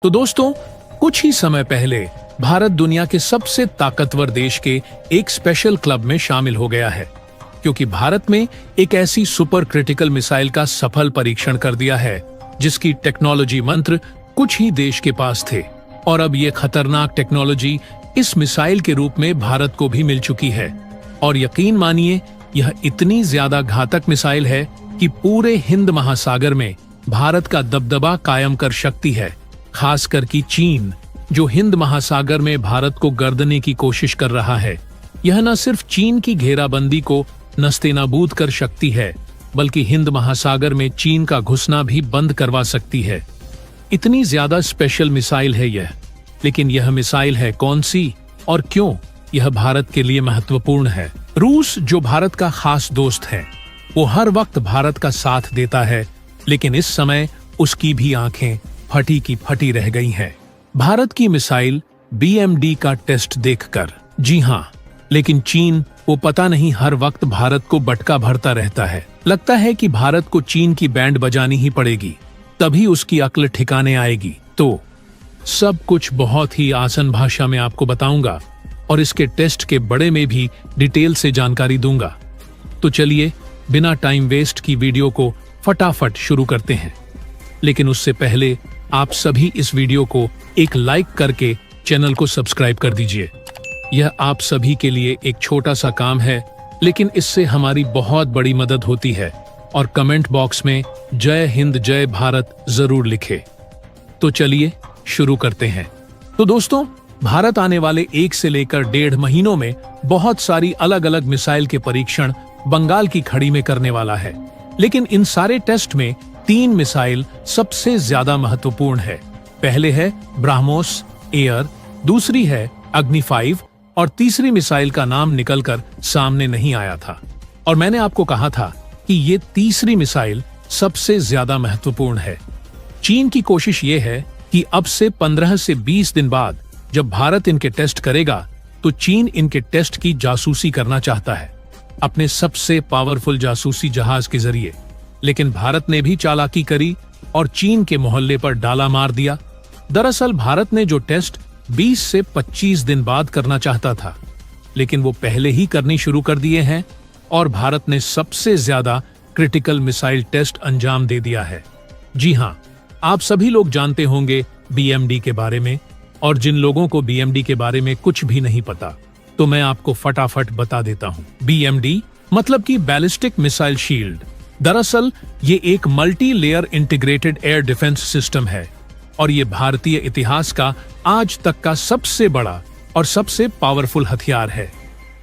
तो दोस्तों, कुछ ही समय पहले भारत दुनिया के सबसे ताकतवर देश के एक स्पेशल क्लब में शामिल हो गया है, क्योंकि भारत में एक ऐसी सुपर क्रिटिकल मिसाइल का सफल परीक्षण कर दिया है जिसकी टेक्नोलॉजी मंत्र कुछ ही देश के पास थे। और अब ये खतरनाक टेक्नोलॉजी इस मिसाइल के रूप में भारत को भी मिल चुकी है। और यकीन मानिए, यह इतनी ज्यादा घातक मिसाइल है कि पूरे हिंद महासागर में भारत का दबदबा कायम कर सकती है। खासकर कि चीन, जो हिंद महासागर में भारत को गर्दने की कोशिश कर रहा है, यह न सिर्फ चीन की घेराबंदी को नस्तेनाबूद कर सकती है, बल्कि हिंद महासागर में चीन का घुसना भी बंद करवा सकती है। इतनी ज्यादा स्पेशल मिसाइल है यह। लेकिन यह मिसाइल है कौन सी और क्यों यह भारत के लिए महत्वपूर्ण है? रूस, जो भारत का खास दोस्त है, वो हर वक्त भारत का साथ देता है, लेकिन इस समय उसकी भी आंखें फटी की फटी रह गई हैं। भारत की मिसाइल BMD का टेस्ट देखकर। जी हाँ, लेकिन चीन, वो पता नहीं हर वक्त भारत को बटका भरता रहता है। लगता है कि भारत को चीन की बैंड बजानी ही पड़ेगी, तभी उसकी अक्ल ठिकाने आएगी। तो सब कुछ बहुत ही आसान भाषा में आपको बताऊंगा और इसके टेस्ट के बड़े में भी डिटेल से जानकारी दूंगा। तो चलिए, बिना टाइम वेस्ट की वीडियो को फटाफट शुरू करते हैं। लेकिन उससे पहले आप सभी इस वीडियो को एक लाइक करके चैनल को सब्सक्राइब कर दीजिए। यह आप सभी के लिए एक छोटा सा काम है, लेकिन इससे हमारी बहुत बड़ी मदद होती है। और कमेंट बॉक्स में जय हिंद जय भारत जरूर लिखें। तो चलिए शुरू करते हैं। तो दोस्तों, भारत आने वाले 1 से लेकर 1.5 महीनों में बहुत सारी अलग अलग मिसाइल के परीक्षण बंगाल की खाड़ी में करने वाला है। लेकिन इन सारे टेस्ट में 3 मिसाइल सबसे ज्यादा महत्वपूर्ण है। पहले है ब्रह्मोस एयर, दूसरी है अग्नि 5 और तीसरी मिसाइल का नाम निकलकर सामने नहीं आया था। और मैंने आपको कहा था कि ये तीसरी मिसाइल सबसे ज्यादा महत्वपूर्ण है। चीन की कोशिश ये है कि अब से 15 से 20 दिन बाद जब भारत इनके टेस्ट करेगा, तो चीन इनके टेस्ट की जासूसी करना चाहता है अपने सबसे पावरफुल जासूसी जहाज के जरिए। लेकिन भारत ने भी चालाकी करी और चीन के मोहल्ले पर डाला मार दिया। दरअसल भारत ने जो टेस्ट 20 से 25 दिन बाद करना चाहता था, लेकिन वो पहले ही करनी शुरू कर दिए हैं और भारत ने सबसे ज्यादा क्रिटिकल मिसाइल टेस्ट अंजाम दे दिया है। जी हाँ, आप सभी लोग जानते होंगे BMD के बारे में, और जिन लोगों को BMD के बारे में कुछ भी नहीं पता, तो मैं आपको फटाफट बता देता हूँ। BMD मतलब कि बैलिस्टिक मिसाइल शील्ड। दरअसल ये एक multi layer integrated air defence system है और ये भारतीय इतिहास का आज तक का सबसे बड़ा और सबसे पावरफुल हथियार है।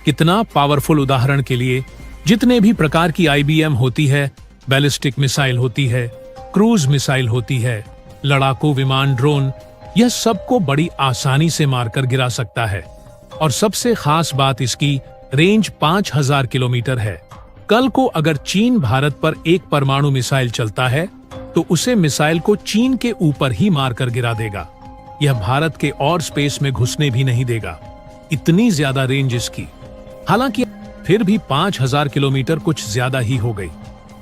कितना पावरफुल? उदाहरण के लिए, जितने भी प्रकार की IBM होती है, बैलिस्टिक मिसाइल होती है, क्रूज मिसाइल होती है, लड़ाकू विमान, ड्रोन, यह सबको बड़ी आसानी से मारकर गिरा सकता है। और सबसे खास बात इसकी रेंज 5000 किलोमीटर है। कल को अगर चीन भारत पर एक परमाणु मिसाइल चलता है, तो उसे मिसाइल को चीन के ऊपर ही मारकर गिरा देगा। यह भारत के और स्पेस में घुसने भी नहीं देगा। इतनी ज्यादा रेंज इसकी। हालांकि फिर भी 5000 किलोमीटर कुछ ज्यादा ही हो गई।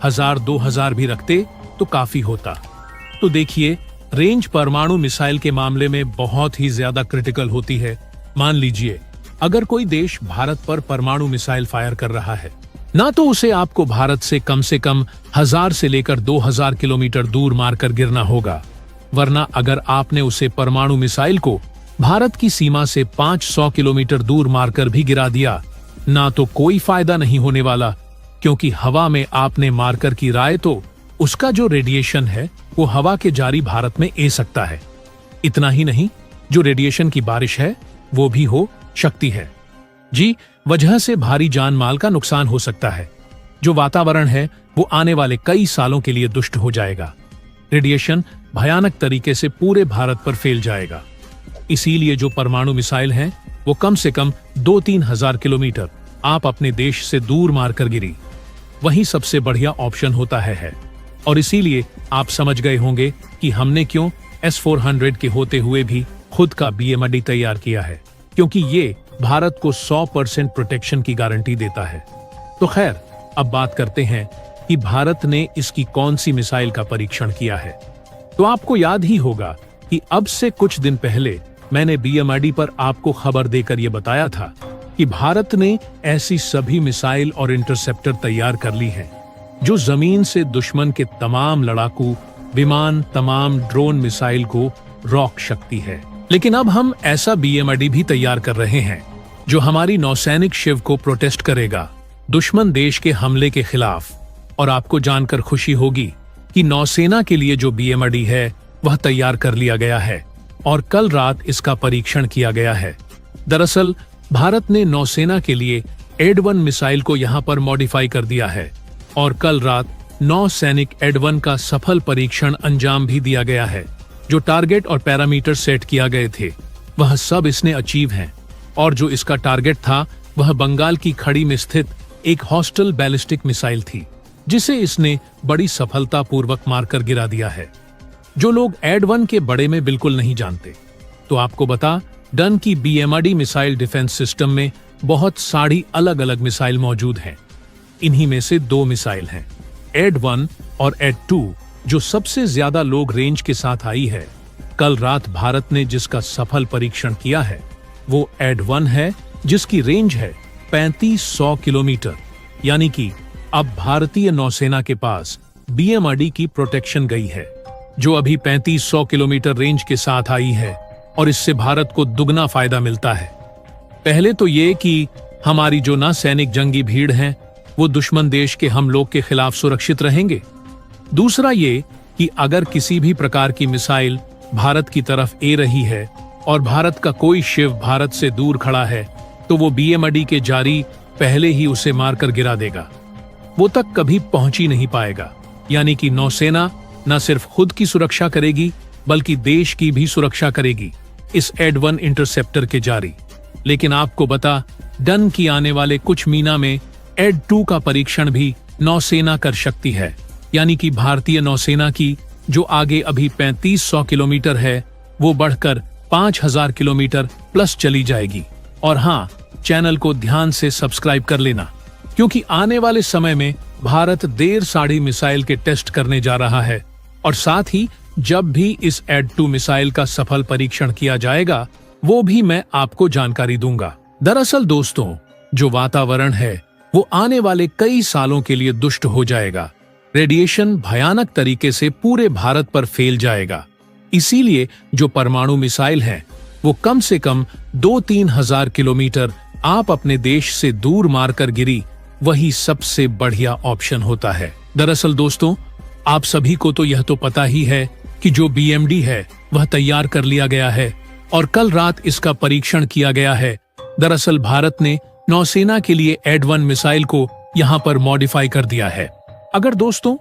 1000-2000 भी रखते तो काफी होता। तो देखिए, रेंज परमाणु मिसाइल के मामले में बहुत ही ज्यादा क्रिटिकल होती है। मान लीजिए, अगर कोई देश भारत पर परमाणु मिसाइल फायर कर रहा है, ना तो उसे आपको भारत से कम 1000 से लेकर 2000 किलोमीटर दूर मारकर गिरना होगा, वरना अगर आपने उसे परमाणु मिसाइल को भारत की सीमा से 500 किलोमीटर दूर मारकर भी गिरा दिया, ना तो कोई फायदा नहीं होने वाला, क्योंकि हवा में आपने मारकर गिराए तो उसका जो रेडिएशन है वो हवा के जारी भारत में ए सकता है। इतना ही नहीं, जो रेडिएशन की बारिश है वो भी हो सकती है। जी, वजह से भारी जान माल का नुकसान हो सकता है। जो वातावरण है वो आने वाले कई सालों के लिए दुष्ट हो जाएगा। रेडिएशन भयानक तरीके से पूरे भारत पर फैल जाएगा। इसीलिए जो परमाणु मिसाइल हैं, वो कम से कम 2-3 हजार किलोमीटर आप अपने देश से दूर मारकर गिरी, वही सबसे बढ़िया ऑप्शन होता है। और इसीलिए आप समझ गए होंगे कि हमने क्यों S-400 के होते हुए भी खुद का BMD तैयार किया है, क्योंकि ये भारत को 100% प्रोटेक्शन की गारंटी देता है। तो खैर, अब बात करते हैं कि भारत ने इसकी कौन सी मिसाइल का परीक्षण किया है। तो आपको याद ही होगा कि अब से कुछ दिन पहले मैंने बीएमआरडी पर आपको खबर देकर यह बताया था कि भारत ने ऐसी सभी मिसाइल और इंटरसेप्टर तैयार कर ली हैं जो जमीन से दुश्मन के तमाम लड़ाकू विमान, तमाम ड्रोन मिसाइल को रोक सकती है। लेकिन अब हम ऐसा बीएमआरडी भी तैयार कर रहे हैं जो हमारी नौसैनिक शिव को प्रोटेस्ट करेगा दुश्मन देश के हमले के खिलाफ। और आपको जानकर खुशी होगी कि नौसेना के लिए जो बीएमआरडी है वह तैयार कर लिया गया है और कल रात इसका परीक्षण किया गया है। दरअसल भारत ने नौसेना के लिए एड-1 मिसाइल को यहां पर मॉडिफाई कर दिया है और कल रात नौसैनिक एड-1 का सफल परीक्षण अंजाम भी दिया गया है। जो टारगेट और पैरामीटर सेट किया गए थे वह सब इसने अचीव हैं और जो इसका टारगेट था वह बंगाल की खाड़ी में स्थित एक हॉस्टल बैलिस्टिक मिसाइल थी जिसे इसने बड़ी सफलतापूर्वक मारकर गिरा दिया है। जो लोग एड-1 के बड़े में बिल्कुल नहीं जानते तो आपको बता डन की बीएमआरडी मिसाइल डिफेंस सिस्टम में बहुत सारी अलग अलग मिसाइल मौजूद हैं। इन्हीं में से 2 मिसाइल हैं, एड-1 और एड-2, जो सबसे ज्यादा लोग रेंज के साथ आई है। कल रात भारत ने जिसका सफल परीक्षण किया है वो एड-1 है जिसकी रेंज है 3500 किलोमीटर। यानी कि अब भारतीय नौसेना के पास बीएमआरडी की प्रोटेक्शन गई है जो अभी 3500 किलोमीटर रेंज के साथ आई है और इससे भारत को दुगना फायदा मिलता है। पहले तो ये कि हमारी जो ना सैनिक जंगी भीड़ हैं वो दुश्मन देश के हमलों के खिलाफ सुरक्षित रहेंगे। दूसरा ये कि अगर किसी भी प्रकार की मिसाइल भारत की तरफ ए रही है और भारत का कोई शिव भारत से दूर खड़ा है तो वो बीएमआरडी के जारी पहले ही उसे मारकर गिरा देगा, वो तक कभी पहुंच ही नहीं पाएगा। यानी कि नौसेना न सिर्फ खुद की सुरक्षा करेगी बल्कि देश की भी सुरक्षा करेगी इस एड-1 इंटरसेप्टर के जारी। लेकिन आपको बता डन की आने वाले कुछ महीना में एड-2 का परीक्षण भी नौसेना कर सकती है। यानी कि भारतीय नौसेना की जो आगे अभी 3500 किलोमीटर है वो बढ़कर 5000 किलोमीटर प्लस चली जाएगी। और हाँ, चैनल को ध्यान से सब्सक्राइब कर लेना क्योंकि आने वाले समय में भारत देर साड़ी मिसाइल के टेस्ट करने जा रहा है और साथ ही जब भी इस एड-2 मिसाइल का सफल परीक्षण किया जाएगा वो भी मैं आपको जानकारी दूंगा। दरअसल दोस्तों, जो वातावरण है वो आने वाले कई सालों के लिए दुष्ट हो जाएगा। रेडिएशन भयानक तरीके से पूरे भारत पर फैल जाएगा। इसीलिए जो परमाणु मिसाइल है वो कम से कम 2-3 हजार किलोमीटर आप अपने देश से दूर मारकर गिरी वही सबसे बढ़िया ऑप्शन होता है। दरअसल दोस्तों, आप सभी को तो यह तो पता ही है कि जो बीएमआरडी है वह तैयार कर लिया गया है और कल रात इसका परीक्षण किया गया है। दरअसल भारत ने नौसेना के लिए एड-1 मिसाइल को यहाँ पर मॉडिफाई कर दिया है। अगर दोस्तों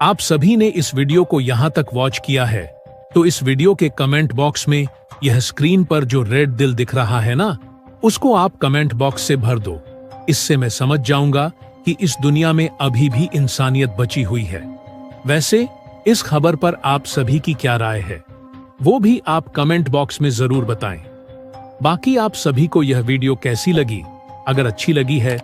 आप सभी ने इस वीडियो को यहाँ तक वॉच किया है तो इस वीडियो के कमेंट बॉक्स में यह स्क्रीन पर जो रेड दिल दिख रहा है ना, उसको आप कमेंट बॉक्स से भर दो। इससे मैं समझ जाऊंगा कि इस दुनिया में अभी भी इंसानियत बची हुई है। वैसे इस खबर पर आप सभी की क्या राय है वो भी आप कमेंट बॉक्स में जरूर बताएं। बाकी आप सभी को यह वीडियो कैसी लगी? अगर अच्छी लगी है